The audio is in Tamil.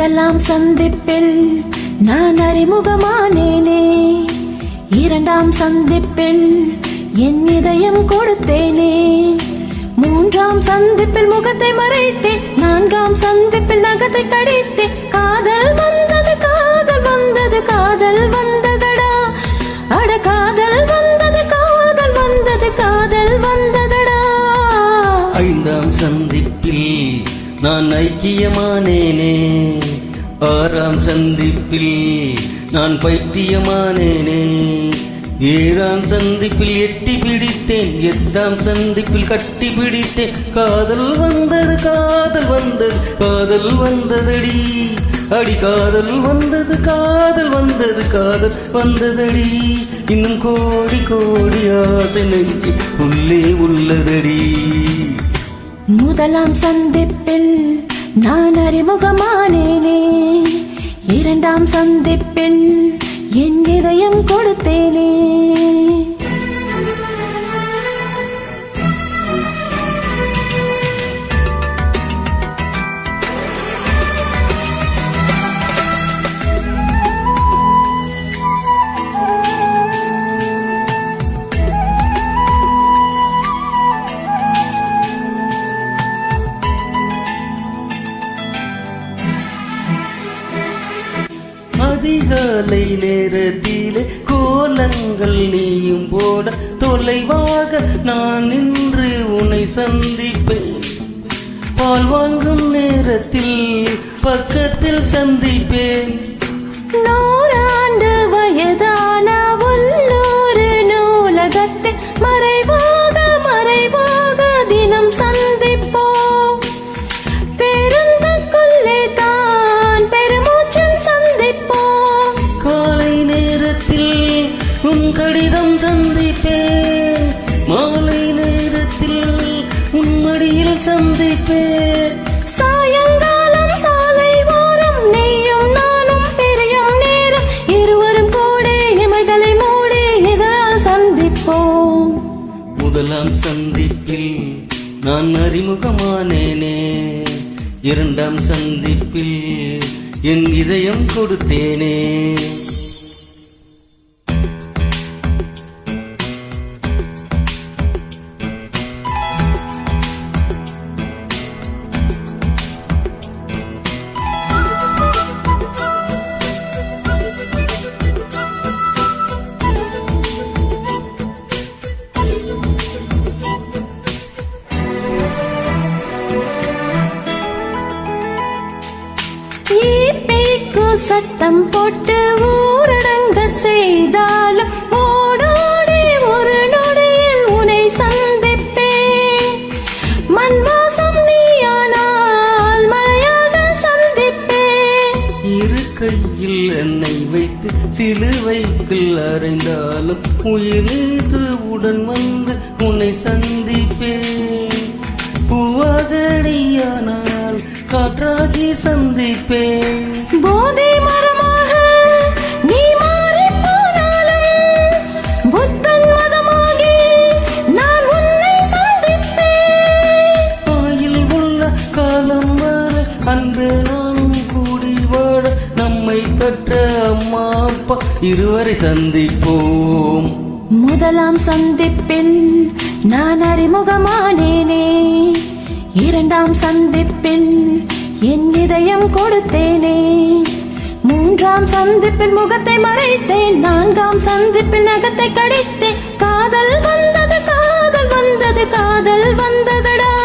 முதலாம் சந்திப்பில் நான் அறிமுகமானேனே, இரண்டாம் சந்திப்பில் என் இதயம் கொடுத்தேனே, மூன்றாம் சந்திப்பில் முகத்தை மறைத்தேன், நான்காம் சந்திப்பில் நகத்தை கடித்தேன். காதல் வந்தது காதல் வந்தது காதல் வந்ததடா, அட காதல் வந்தது காதல் வந்தது காதல் வந்ததடா. ஐந்தாம் சந்திப்பில் நான் ஐக்கியமானேனே, ஆறாம் சந்திப்பில் நான் பைத்தியமானேனே, ஏழாம் சந்திப்பில் எட்டி பிடித்தேன், எட்டாம் சந்திப்பில் கட்டி பிடித்தேன். காதல் வந்தது காதல் வந்தது காதல் வந்ததடி, அடி காதல் வந்தது காதல் வந்தது காதல் வந்ததடி. இன்னும் கோடி கோடி ஆசை நெஞ்சு உள்ளே உள்ளதடி. முதலாம் சந்திப்பில் நான் அறிமுகமானேனே, இரண்டாம் சந்திப்பில் என் இதயம் கொடுத்தேனே. அதிகாலை நேரத்திலே கோலங்கள் நீயும் போட, தொலைவாக நான் நின்று உன்னை சந்திப்பேன். பால் வாங்கும் நேரத்தில் பக்கத்தில் சந்திப்பேன். நூறாண்டு வயதான உள்ளூர் நூலகத்தில் மறைவாக மறைவாக தினம் சந்திப்போம். பேருந்துக்குள்ளே தான் பெருமூச்சில் சந்திப்போம். காலை நேரத்தில் உன் கடிதம் சந்திப்பேன், மாலை நேரத்தில் உன் மடியில் சந்திப்பேன். சாயங்காலம் சாலை ஓரம் நீயும் நானும் பிரியும் நேரம், இருவரும் கூட இமைகளை மூடி இதழால் சந்திப்போம். முதலாம் சந்திப்பில் நான் அறிமுகமானேனே, இரண்டாம் சந்திப்பில் என் இதயம் கொடுத்தேனே. சட்டம் போட்டு ஊரடங்க செய்தாலும் ஓடோடி ஒரு நொடியில் உன்னை சந்திப்பேன். மண் வாசம் நீயானால் மழையாக சந்திப்பேன். இரு கையில் என்னை வைத்து சிலுவைக்குள் அறைந்தாலும் உயிர் நீத்து உடன் வந்து உன்னை சந்திப்பேன். பூவாகடியானால் காற்றாகி சந்திப்பேன். போதை மரமாக நீ மாறி போனாலும் புத்தன் மதமாகி நான் உன்னை சந்திப்பேன். ஆயில் உள்ள காலம் வரை அன்பே நானும் கூடி வாழ, நம்மை பெற்ற அம்மா அப்பா இருவரை சந்திப்போம். முதலாம் சந்திப்பில் நான் அறிமுகமானேனே, இரண்டாம் சந்திப்பில் என் இதயம் கொடுத்தேனே, மூன்றாம் சந்திப்பில் முகத்தை மறைத்தேன், நான்காம் சந்திப்பில் நகத்தை கடித்தேன். காதல் வந்தது காதல் வந்தது காதல் வந்ததடா.